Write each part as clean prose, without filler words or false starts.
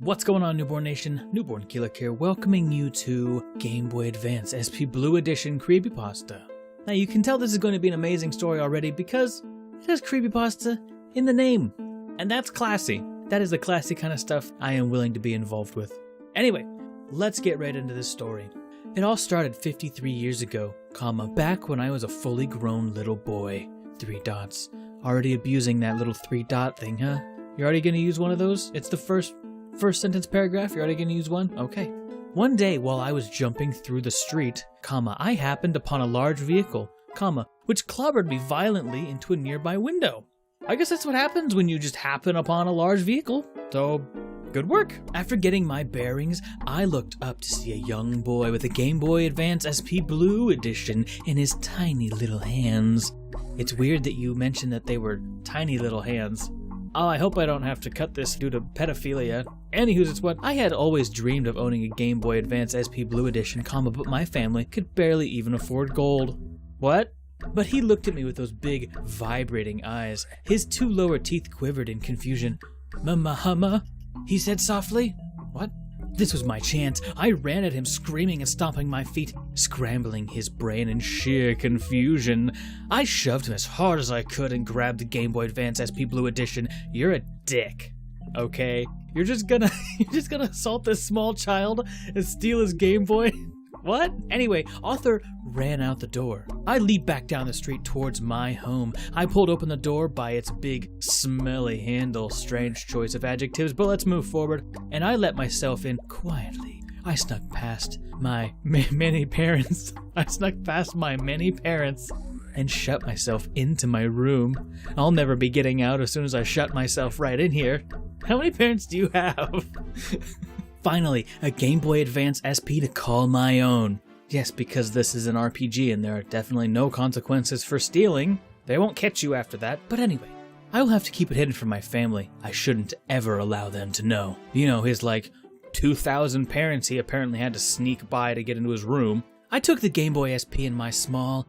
What's going on, Newborn Nation? Newbornkilik here, welcoming you to Game Boy Advance SP Blue Edition Creepypasta. Now you can tell this is going to be an amazing story already because it has Creepypasta in the name. And that's classy. That is the classy kind of stuff I am willing to be involved with. Anyway, let's get right into this story. It all started 53 years ago, back when I was a fully grown little boy. 3 dots. Already abusing that little 3-dot thing, huh? You're already gonna use one of those? It's the first sentence paragraph, you're already gonna use one? Okay. One day while I was jumping through the street, I happened upon a large vehicle, which clobbered me violently into a nearby window. I guess that's what happens when you just happen upon a large vehicle. So, good work. After getting my bearings, I looked up to see a young boy with a Game Boy Advance SP Blue Edition in his tiny little hands. It's weird that you mentioned that they were tiny little hands. Oh, I hope I don't have to cut this due to pedophilia. Anywho's it's what I had always dreamed of owning a Game Boy Advance SP Blue Edition, but my family could barely even afford gold. What? But he looked at me with those big, vibrating eyes. His 2 lower teeth quivered in confusion. Mama, he said softly. What? This was my chance. I ran at him, screaming and stomping my feet, scrambling his brain in sheer confusion. I shoved him as hard as I could and grabbed the Game Boy Advance SP Blue Edition. You're a dick, okay? You're just gonna assault this small child and steal his Game Boy? What? Anyway, Arthur ran out the door. I leaped back down the street towards my home. I pulled open the door by its big, smelly handle. Strange choice of adjectives, but let's move forward. And I let myself in quietly. I snuck past my many parents. And shut myself into my room. I'll never be getting out as soon as I shut myself right in here. How many parents do you have? Finally, a Game Boy Advance SP to call my own. Yes, because this is an RPG and there are definitely no consequences for stealing. They won't catch you after that, but anyway. I will have to keep it hidden from my family. I shouldn't ever allow them to know. You know, his 2,000 parents he apparently had to sneak by to get into his room. I took the Game Boy SP in my small,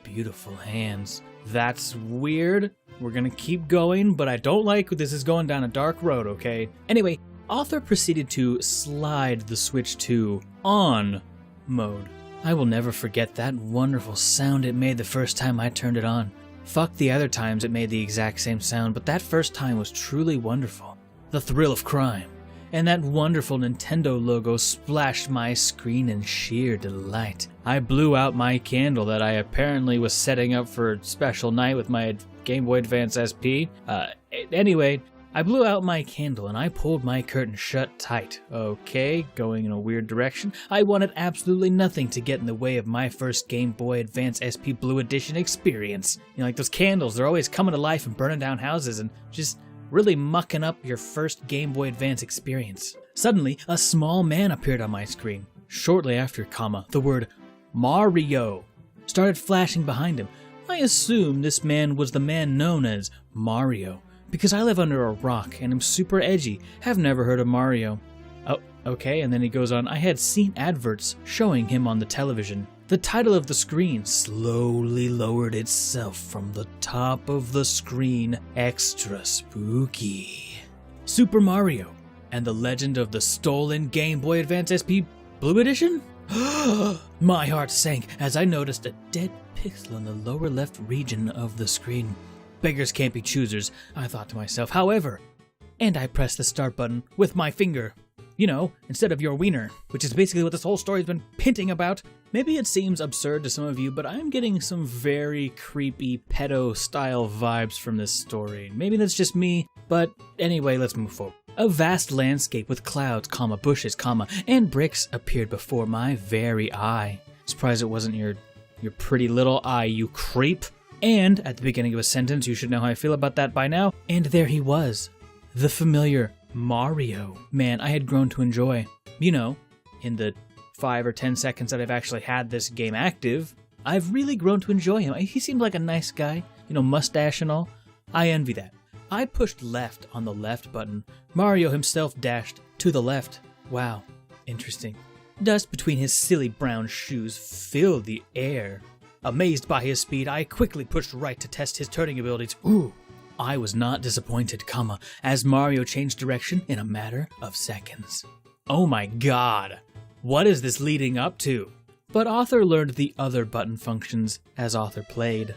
beautiful hands. That's weird. We're gonna keep going, but I don't like this is going down a dark road, okay? Anyway, Arthur proceeded to slide the switch to on mode. I will never forget that wonderful sound it made the first time I turned it on. Fuck the other times it made the exact same sound, but that first time was truly wonderful. The thrill of crime. And that wonderful Nintendo logo splashed my screen in sheer delight. I blew out my candle that I apparently was setting up for a special night with my Game Boy Advance SP. Anyway, I blew out my candle and I pulled my curtain shut tight. Okay, going in a weird direction. I wanted absolutely nothing to get in the way of my first Game Boy Advance SP Blue Edition experience. You know, like those candles, they're always coming to life and burning down houses and just really mucking up your first Game Boy Advance experience. Suddenly, a small man appeared on my screen. Shortly after, the word Mario started flashing behind him. I assumed this man was the man known as Mario, because I live under a rock and am super edgy, have never heard of Mario. Oh, okay, and then he goes on, I had seen adverts showing him on the television. The title of the screen slowly lowered itself from the top of the screen, extra spooky. Super Mario and the Legend of the Stolen Game Boy Advance SP Blue Edition? My heart sank as I noticed a dead pixel in the lower left region of the screen. Beggars can't be choosers, I thought to myself. However, and I pressed the start button with my finger. You know, instead of your wiener, which is basically what this whole story's been hinting about. Maybe it seems absurd to some of you, but I'm getting some very creepy pedo-style vibes from this story. Maybe that's just me, but anyway, let's move forward. A vast landscape with clouds, bushes, and bricks appeared before my very eye. Surprised it wasn't your pretty little eye, you creep. And at the beginning of a sentence, you should know how I feel about that by now. And there he was, the familiar Mario. Man, I had grown to enjoy. You know, in the 5 or 10 seconds that I've actually had this game active, I've really grown to enjoy him. He seemed like a nice guy, you know, mustache and all. I envy that. I pushed left on the left button. Mario himself dashed to the left. Wow, interesting. Dust between his silly brown shoes filled the air. Amazed by his speed, I quickly pushed right to test his turning abilities. Ooh, I was not disappointed, comma, as Mario changed direction in a matter of seconds. Oh my god, what is this leading up to? But Author learned the other button functions as Author played.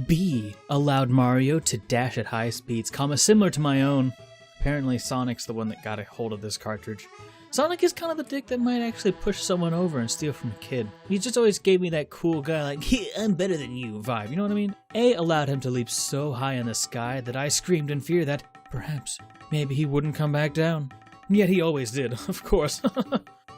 B allowed Mario to dash at high speeds, comma, similar to my own. Apparently Sonic's the one that got a hold of this cartridge. Sonic is kind of the dick that might actually push someone over and steal from a kid. He just always gave me that cool guy like, yeah, I'm better than you vibe, you know what I mean? A allowed him to leap so high in the sky that I screamed in fear that, perhaps, maybe he wouldn't come back down. Yet he always did, of course.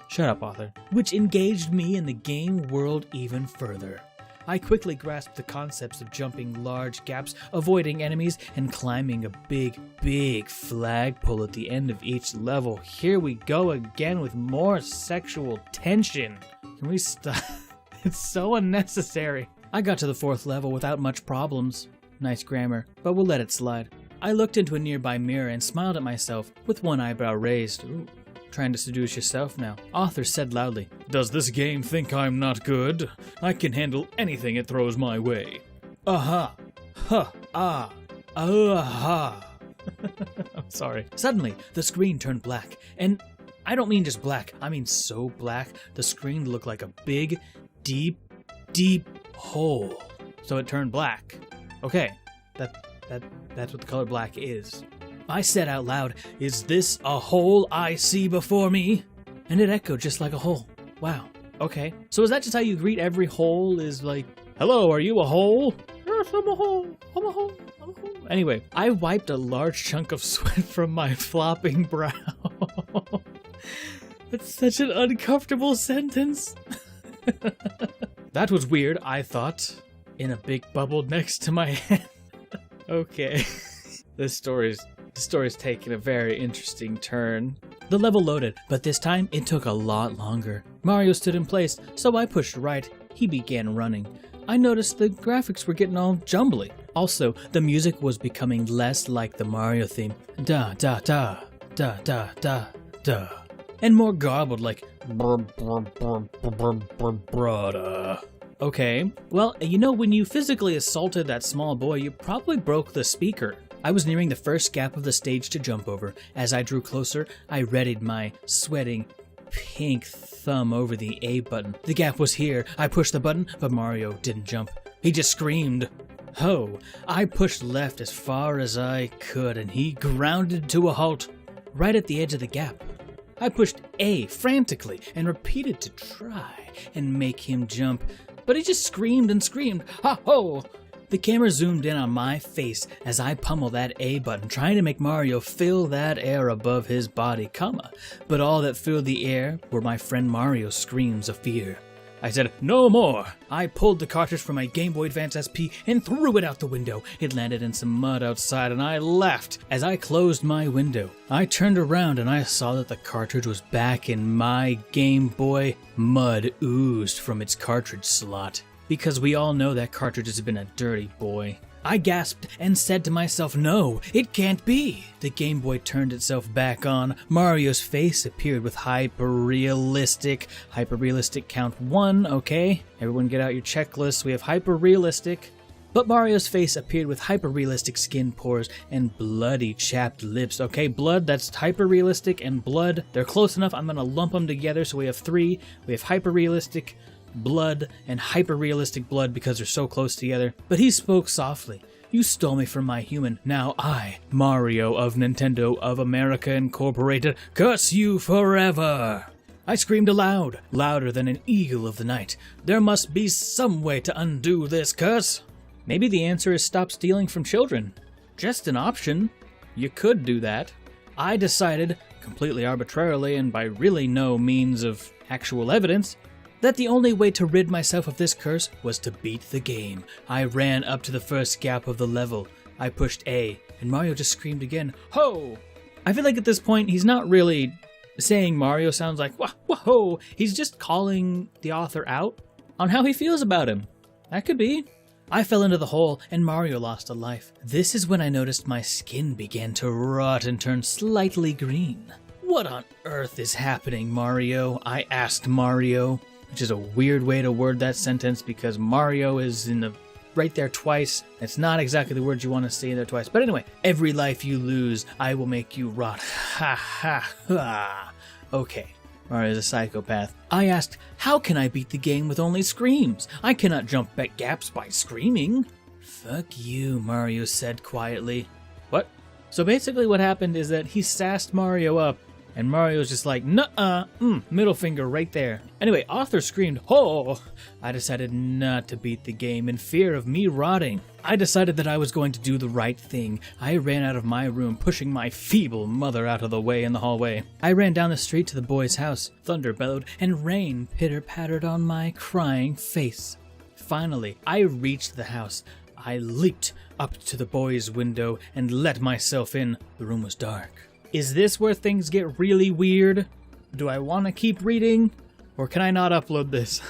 Shut up, Author. Which engaged me in the game world even further. I quickly grasped the concepts of jumping large gaps, avoiding enemies, and climbing a big flagpole at the end of each level. Here we go again with more sexual tension. Can we stop? It's so unnecessary. I got to the 4th level without much problems. Nice grammar, but we'll let it slide. I looked into a nearby mirror and smiled at myself with one eyebrow raised. Ooh. Trying to seduce yourself now. Author said loudly, "Does this game think I'm not good? I can handle anything it throws my way." Aha! Ha! Ah! Aha! I'm sorry. Suddenly, the screen turned black. And I don't mean just black. I mean so black, the screen looked like a big, deep hole. So it turned black. Okay, that's what the color black is. I said out loud, "Is this a hole I see before me?" And it echoed just like a hole. Wow. Okay. So is that just how you greet every hole, is like, "Hello, are you a hole?" "Yes, I'm a hole. I'm a hole. I'm a hole." Anyway, I wiped a large chunk of sweat from my flopping brow. That's such an uncomfortable sentence. That was weird, I thought, in a big bubble next to my head. Okay. This story's taking a very interesting turn. The level loaded, but this time it took a lot longer. Mario stood in place, so I pushed right. He began running. I noticed the graphics were getting all jumbly. Also, the music was becoming less like the Mario theme. Da da da, da da da da. And more garbled like brada. Okay, well, you know, when you physically assaulted that small boy, you probably broke the speaker. I was nearing the first gap of the stage to jump over. As I drew closer, I readied my sweating pink thumb over the A button. The gap was here. I pushed the button, but Mario didn't jump. He just screamed. Ho! I pushed left as far as I could, and he grounded to a halt right at the edge of the gap. I pushed A frantically and repeated to try and make him jump, but he just screamed and screamed. Ha-ho! The camera zoomed in on my face as I pummeled that A button, trying to make Mario fill that air above his body, comma. But all that filled the air were my friend Mario's screams of fear. I said, "No more!" I pulled the cartridge from my Game Boy Advance SP and threw it out the window. It landed in some mud outside and I laughed. As I closed my window, I turned around and I saw that the cartridge was back in my Game Boy. Mud oozed from its cartridge slot. Because we all know that cartridge has been a dirty boy. I gasped and said to myself, "No, it can't be." The Game Boy turned itself back on. Mario's face appeared with hyper-realistic count 1, okay? Everyone get out your checklists. We have hyper-realistic. But Mario's face appeared with hyper-realistic skin pores and bloody chapped lips. Okay, blood, that's hyper-realistic, and blood, they're close enough. I'm gonna lump them together, so we have 3. We have hyper-realistic blood and hyper-realistic blood because they're so close together. But he spoke softly. "You stole me from my human. Now I, Mario of Nintendo of America Incorporated, curse you forever." I screamed aloud, louder than an eagle of the night. There must be some way to undo this curse. Maybe the answer is stop stealing from children. Just an option. You could do that. I decided, completely arbitrarily and by really no means of actual evidence, that the only way to rid myself of this curse was to beat the game. I ran up to the first gap of the level. I pushed A, and Mario just screamed again, "Ho!" I feel like at this point, he's not really saying Mario sounds like, "Wah-ho!" He's just calling the author out on how he feels about him. That could be. I fell into the hole, and Mario lost a life. This is when I noticed my skin began to rot and turn slightly green. "What on earth is happening, Mario?" I asked Mario. Which is a weird way to word that sentence because Mario is in the right there twice. It's not exactly the words you want to say there twice. But anyway, every life you lose, I will make you rot. Ha ha ha. Okay, Mario's a psychopath. I asked, how can I beat the game with only screams? I cannot jump at gaps by screaming. Fuck you, Mario said quietly. What? So basically what happened is that he sassed Mario up, and Mario's just like, nuh-uh, middle finger right there. Anyway, Arthur screamed, "Ho!" I decided not to beat the game in fear of me rotting. I decided that I was going to do the right thing. I ran out of my room, pushing my feeble mother out of the way in the hallway. I ran down the street to the boy's house. Thunder bellowed, and rain pitter-pattered on my crying face. Finally, I reached the house. I leaped up to the boy's window and let myself in. The room was dark. Is this where things get really weird? Do I want to keep reading? Or can I not upload this?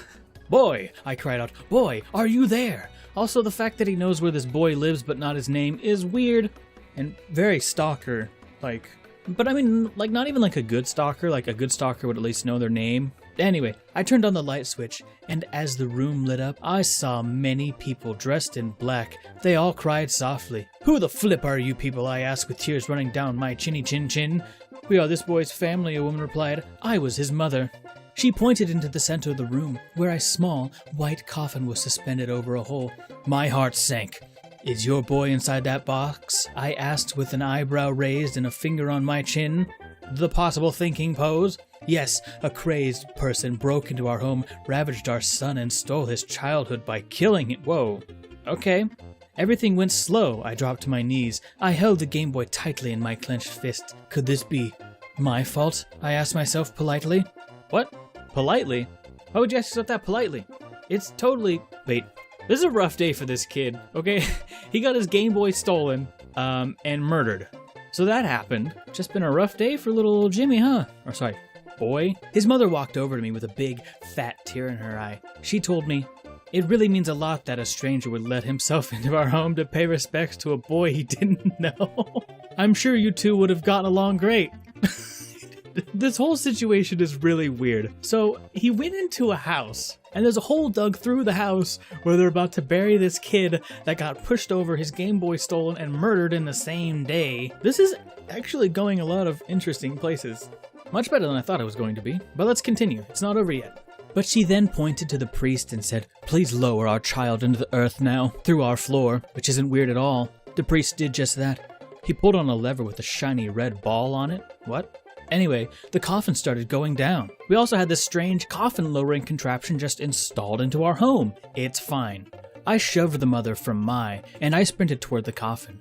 Boy, I cried out, boy, are you there? Also, the fact that he knows where this boy lives but not his name is weird and very stalker-like. But I mean, like, not even like a good stalker. Like, a good stalker would at least know their name. Anyway, I turned on the light switch, and as the room lit up, I saw many people dressed in black. They all cried softly. Who the flip are you people? I asked with tears running down my chinny chin chin. We are this boy's family, a woman replied. I was his mother. She pointed into the center of the room, where a small, white coffin was suspended over a hole. My heart sank. Is your boy inside that box? I asked with an eyebrow raised and a finger on my chin. The possible thinking pose? Yes, a crazed person broke into our home, ravaged our son, and stole his childhood by killing him. Whoa. Okay. Everything went slow. I dropped to my knees. I held the Game Boy tightly in my clenched fist. Could this be my fault? I asked myself politely. What? Politely? Why would you ask yourself that politely? It's totally... Wait. This is a rough day for this kid, okay? He got his Game Boy stolen, and murdered. So that happened. Just been a rough day for little Jimmy, huh? Or sorry, boy. His mother walked over to me with a big, fat tear in her eye. She told me, it really means a lot that a stranger would let himself into our home to pay respects to a boy he didn't know. I'm sure you two would have gotten along great. This whole situation is really weird. So he went into a house, and there's a hole dug through the house where they're about to bury this kid that got pushed over, his Game Boy stolen, and murdered in the same day. This is actually going a lot of interesting places. Much better than I thought it was going to be. But let's continue. It's not over yet. But she then pointed to the priest and said, please lower our child into the earth now, through our floor, which isn't weird at all. The priest did just that. He pulled on a lever with a shiny red ball on it. What? Anyway, the coffin started going down. We also had this strange coffin-lowering contraption just installed into our home. It's fine. I shoved the mother from and I sprinted toward the coffin.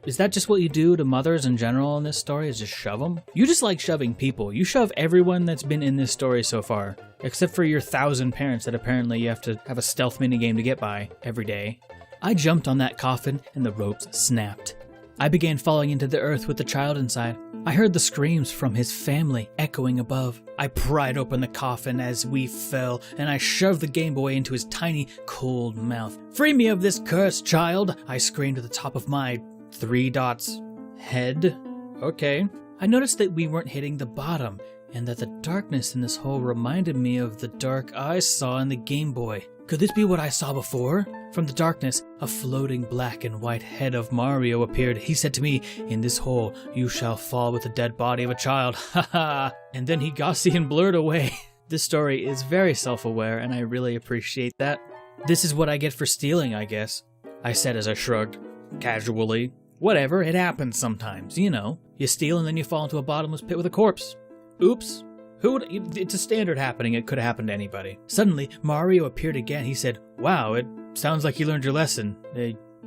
Is that just what you do to mothers in general in this story, is just shove them? You just like shoving people. You shove everyone that's been in this story so far, except for your 1,000 parents that apparently you have to have a stealth minigame to get by every day. I jumped on that coffin and the ropes snapped. I began falling into the earth with the child inside. I heard the screams from his family echoing above. I pried open the coffin as we fell, and I shoved the Game Boy into his tiny, cold mouth. Free me of this curse, child! I screamed at the top of my 3 dots head. Okay. I noticed that we weren't hitting the bottom, and that the darkness in this hole reminded me of the dark I saw in the Game Boy. Could this be what I saw before? From the darkness, a floating black and white head of Mario appeared. He said to me, in this hole, you shall fall with the dead body of a child. Ha ha! And then he Gaussian blurred away. This story is very self-aware, and I really appreciate that. This is what I get for stealing, I guess. I said as I shrugged, casually. Whatever, it happens sometimes, you know. You steal and then you fall into a bottomless pit with a corpse. Oops. It's a standard happening. It could have happened to anybody. Suddenly, Mario appeared again. He said, wow, it sounds like you learned your lesson.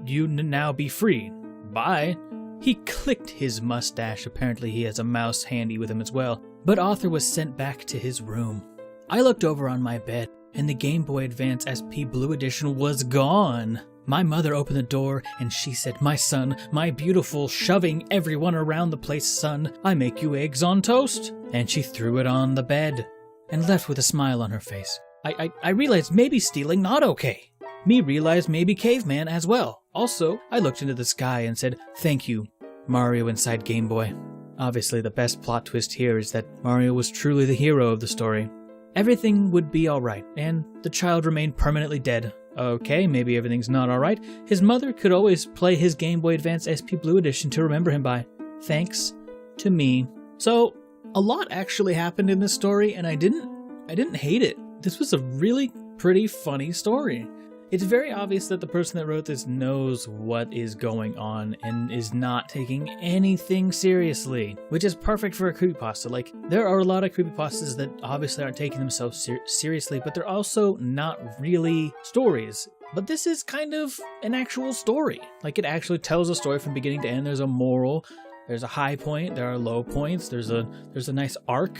You now be free. Bye. He clicked his mustache. Apparently he has a mouse handy with him as well. But Arthur was sent back to his room. I looked over on my bed, and the Game Boy Advance SP Blue Edition was gone. My mother opened the door, and she said, my son, my beautiful, shoving everyone around the place son, I make you eggs on toast. And she threw it on the bed, and left with a smile on her face. I realized maybe stealing not okay. Me realized maybe caveman as well. Also, I looked into the sky and said, thank you, Mario inside Game Boy. Obviously, the best plot twist here is that Mario was truly the hero of the story. everything would be alright, and the child remained permanently dead. Okay, maybe everything's not alright. His mother could always play his Game Boy Advance SP Blue Edition to remember him by. Thanks to me. So, a lot actually happened in this story, and I didn't hate it. This was a really pretty funny story. It's very obvious that the person that wrote this knows what is going on and is not taking anything seriously, which is perfect for a creepypasta. Like, there are a lot of creepypastas that obviously aren't taking themselves seriously, but they're also not really stories. But this is kind of an actual story. Like, it actually tells a story from beginning to end. There's a moral, there's a high point, there are low points, there's a nice arc,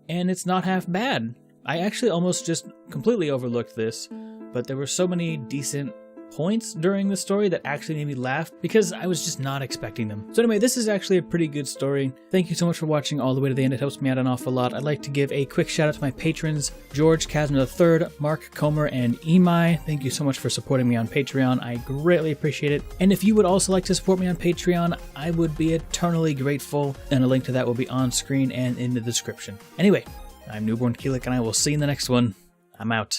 and it's not half bad. I actually almost just completely overlooked this, but there were so many decent points during the story that actually made me laugh because I was just not expecting them. So anyway, this is actually a pretty good story. Thank you so much for watching all the way to the end. It helps me out an awful lot. I'd like to give a quick shout out to my patrons, George Kasner III, Mark Comer, and Emai. Thank you so much for supporting me on Patreon. I greatly appreciate it. And if you would also like to support me on Patreon, I would be eternally grateful. And a link to that will be on screen and in the description. Anyway, I'm Newbornkilik, and I will see you in the next one. I'm out.